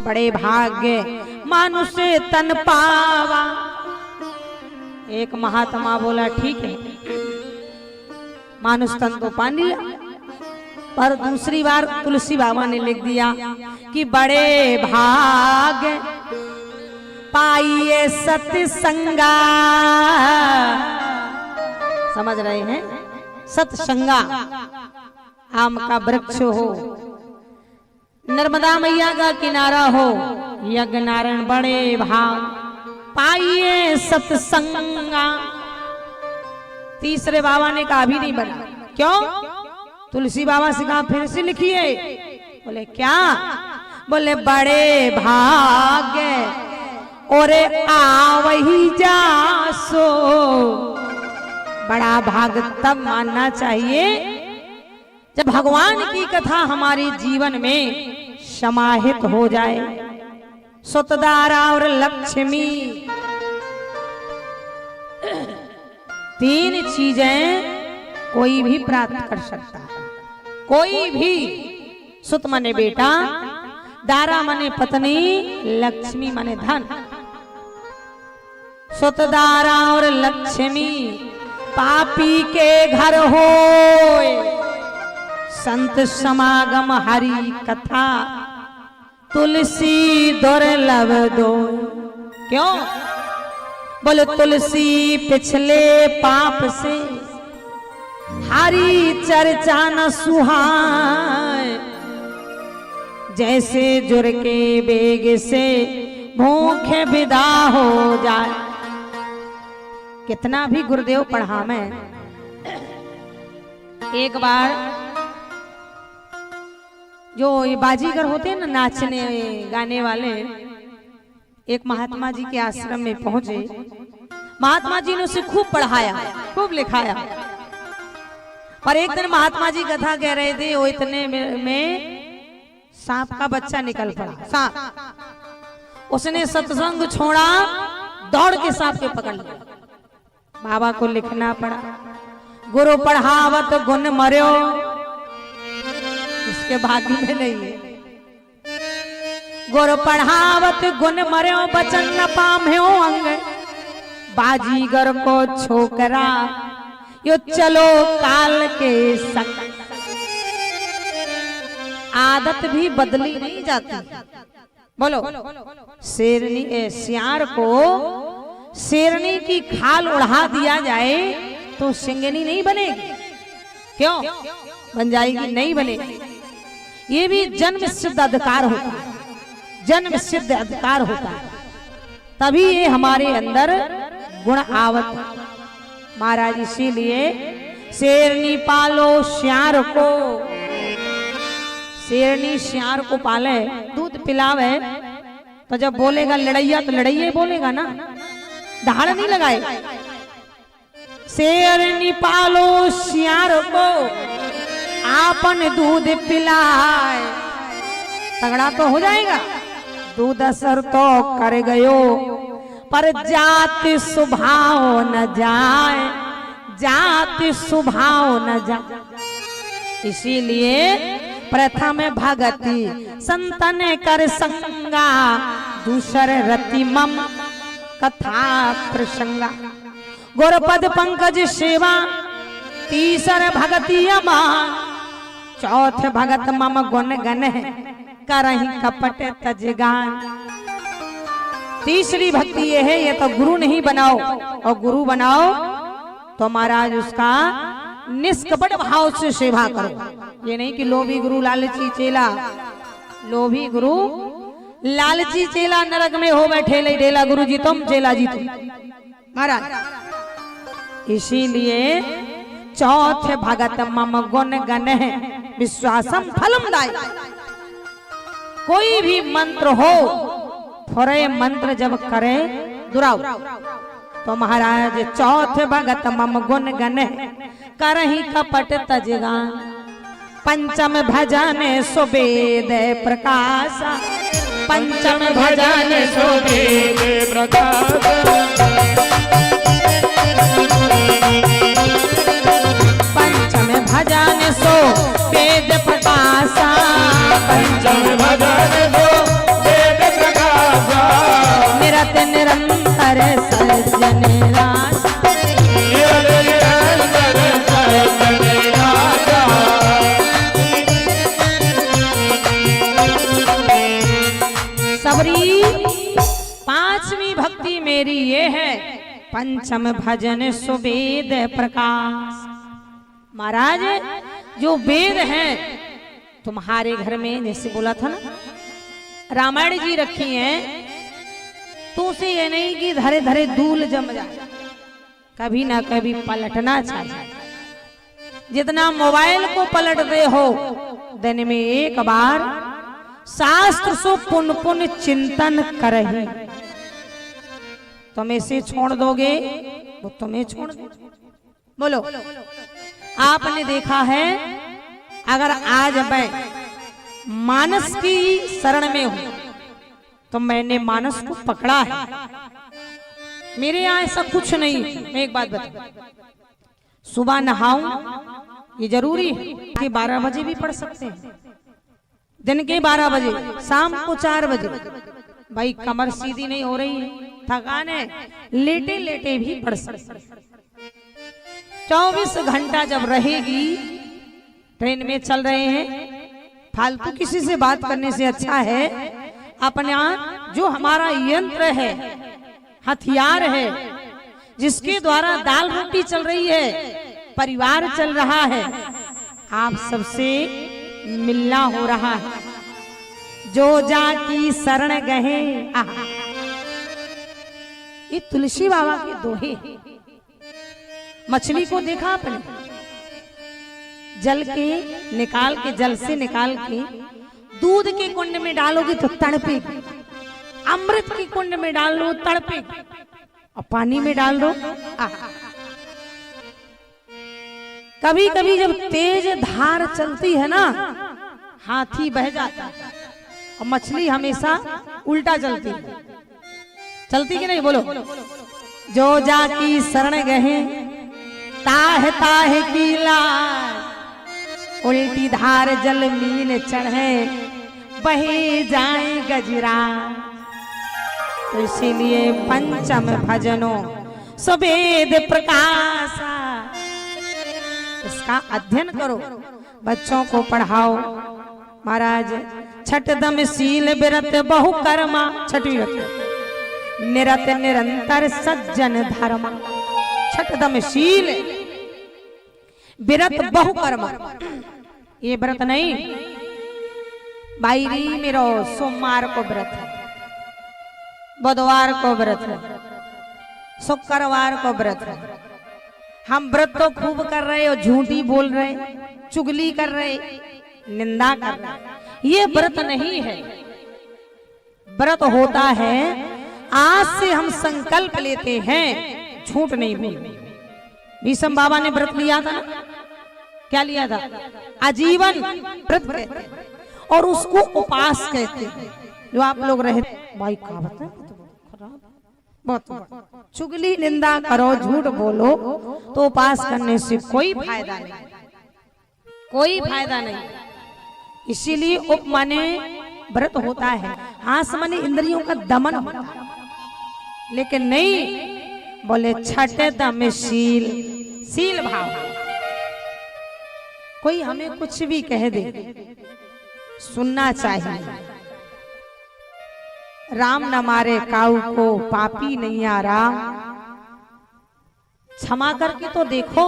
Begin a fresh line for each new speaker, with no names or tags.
बड़े भाग्य मानुष तन पावा। एक महात्मा बोला ठीक है, मानुष तन तो पा लिया, पर दूसरी बार तुलसी बाबा ने लिख दिया कि बड़े भाग्य पाइए सत्संगा। समझ रहे हैं? सत्संगा आम का वृक्ष हो, नर्मदा मैया का किनारा हो, यज्ञ नारायण बड़े भाग पाइए सत्संगा। तीसरे बाबा ने कहा भी नहीं बना। क्यों? तुलसी बाबा से कहा फिर से लिखिए। बोले क्या? बोले बड़े भाग्य और आवही जासो। बड़ा भाग तब मानना चाहिए जब भगवान की कथा हमारे जीवन में समाहित हो जाए। सुतदारा और लक्ष्मी, तीन चीजें कोई भी प्राप्त कर सकता है। कोई भी। सुत मने बेटा, दारा मने पत्नी, लक्ष्मी मने धन। सुतदारा और लक्ष्मी पापी के घर होए, संत समागम हरि कथा तुलसी दुर्लभ दो। क्यों? बोले तुलसी पिछले पाप से हरि चर्चा न सुहाए। जैसे जुर के बेग से भूखे विदा हो जाए। कितना भी गुरुदेव पढ़ा मैं। एक बार जो ये बाजीगर होते हैं ना, नाचने गाने वाले, एक महात्मा जी के आश्रम में पहुंचे। महात्मा जी ने उसे खूब पढ़ाया, खूब लिखाया। पर एक दिन महात्मा जी कथा कह रहे थे, वो इतने में सांप का बच्चा निकल पड़ा। सांप। उसने सत्संग छोड़ा, दौड़ के सांप के पकड़ लिया। बाबा को लिखना पड़ा, गुरु पढ़ावत गुण मर्यो। इसके भाग्य में नहीं है। गुरु पढ़ावत गुण मर्यो, बचन न पाम्यो अंग। बाजीगर को छोकरा यो चलो काल के संग। आदत भी बदली नहीं जाती। बोलो, शेरनी सियार को शेरनी की खाल उड़ा दिया जाए तो सिंगनी नहीं बनेगी। क्यों? बन जाएगी? नहीं बनेगी। ये भी जन्म सिद्ध अधिकार होता है। जन्म सिद्ध अधिकार होता है, तभी ये हमारे अंदर गुण आवत। महाराज इसीलिए शेरनी पालो श्यार को। शेरनी श्यार को पाले, दूध पिलावे, तो जब बोलेगा लड़ैया तो लड़ैया बोलेगा ना, दहाड़ नहीं लगाए। शेरनी पालो श्यार को, आपन दूध पिलाए, तगड़ा तो हो जाएगा। दूध असर तो कर गयो, पर जाति स्वभाव न जाए। जाति स्वभाव न जाए। इसीलिए प्रथम भगति संतन कर संगा, दूसर रति मम कथा प्रसंगा। गुरपद पंकज सेवा, तीसर भगति अमान। चौथ भगत मम गुण गण है, करहि कपट तजगान। तीसरी भक्ति ये है, ये तो गुरु नहीं बनाओ, और गुरु बनाओ तो महाराज उसका निष्कपट भाव से सेवा करो। ये नहीं कि लोभी गुरु लालची चेला। लोभी गुरु लालची चेला नरक में हो बैठे ले ढेला। गुरु जी तुम, चेला जी तुम। महाराज इसीलिए चौथ भगत मम गुण गण है, विश्वासम फलम दाय। कोई भी मंत्र हो, फुरे मंत्र जब करे दुराव, तो महाराज चौथ भगत मम गुण गण है, करहि कपट तजगान। पंचम भजन सुवेद प्रकाश। पंचम भजन सुवेद प्रकाश। पंचम भजन सो वेद प्रकाश। पंचम भजन सो वेद सबरी पांचवी भक्ति मेरी ये है, पंचम भजन सुवेद प्रकाश। महाराज जो वेद हैं तुम्हारे घर में, जैसे बोला था ना रामायण जी रखी हैं, तो उसे ये नहीं कि धरे धरे धूल जम जाए, कभी ना कभी पलटना चाहिए। जितना मोबाइल को पलटते हो, दिन में एक बार शास्त्र सो पुन पुन चिंतन करही। तुम इसे छोड़ दोगे वो तुम्हें छोड़ दो। बोलो, आपने देखा है अगर आज मैं मानस की शरण में हूं तो मैंने मानस को पकड़ा है, मेरे यहाँ ऐसा कुछ नहीं। मैं एक बात बता, सुबह नहाऊं ये जरूरी है कि 12 बजे भी पढ़ सकते हैं, दिन के 12 बजे, शाम को 4 बजे। भाई कमर सीधी नहीं हो रही है, थकान है, लेटे लेटे भी पढ़ सकते। 24 घंटा जब रहेगी, ट्रेन में चल रहे हैं, फालतू किसी से बात करने से अच्छा है अपना जो हमारा यंत्र है, हथियार है, जिसके द्वारा दाल रोटी चल रही है, परिवार चल रहा है, आप सबसे मिलना हो रहा है। जो जाकी शरण गए, ये तुलसी बाबा के दोहे। मछली को देखा आपने, जल के निकाल के, जल से निकाल के दूध के कुंड में डालोगे तो तड़पेगी, अमृत के कुंड में डाल लो तड़पेगी, और पानी में डाल दो। कभी कभी जब तेज धार चलती है ना, हाथी बह जाता है, और मछली हमेशा उल्टा चलती है। चलती कि नहीं बोलो? जो जाकी शरण गए ताह ताह की लाज, उल्टी धार जल मीन चढ़े बहे जाए गजरा। तो इसीलिए पंचम भजनो सुवेद प्रकाशा, इसका अध्ययन करो, बच्चों को पढ़ाओ। महाराज छठ दम शील विरत बहु कर्मा, छठवीं निरत निरंतर सज्जन धर्मा। छठ दम शील विरत बहु कर्मा, ये व्रत नहीं बाईरी मेरो, सोमवार को व्रत है, बुधवार को व्रत है, शुक्रवार को व्रत है। हम व्रत तो खूब कर रहे और झूठी बोल रहे, चुगली कर रहे, निंदा कर रहे, ये व्रत नहीं है। व्रत होता है आज से हम संकल्प लेते हैं झूठ नहीं बोलना। भीष्म बाबा ने व्रत लिया था ना, क्या लिया था? आजीवन व्रत कहते, और उसको उपास कहते हैं। जो आप लोग रहे भाई कहावत है बहुत, चुगली निंदा करो, झूठ बोलो, तो उपास करने से कोई फायदा नहीं, कोई फायदा नहीं। इसीलिए उप माने व्रत होता है, हास माने इंद्रियों का दमन होता है, लेकिन नहीं बोले छठ दम शील, शील भाव। कोई हमें कुछ भी कह दे, सुनना चाहिए। राम न मारे काऊ को, पापी नहीं आ राम। क्षमा करके तो देखो,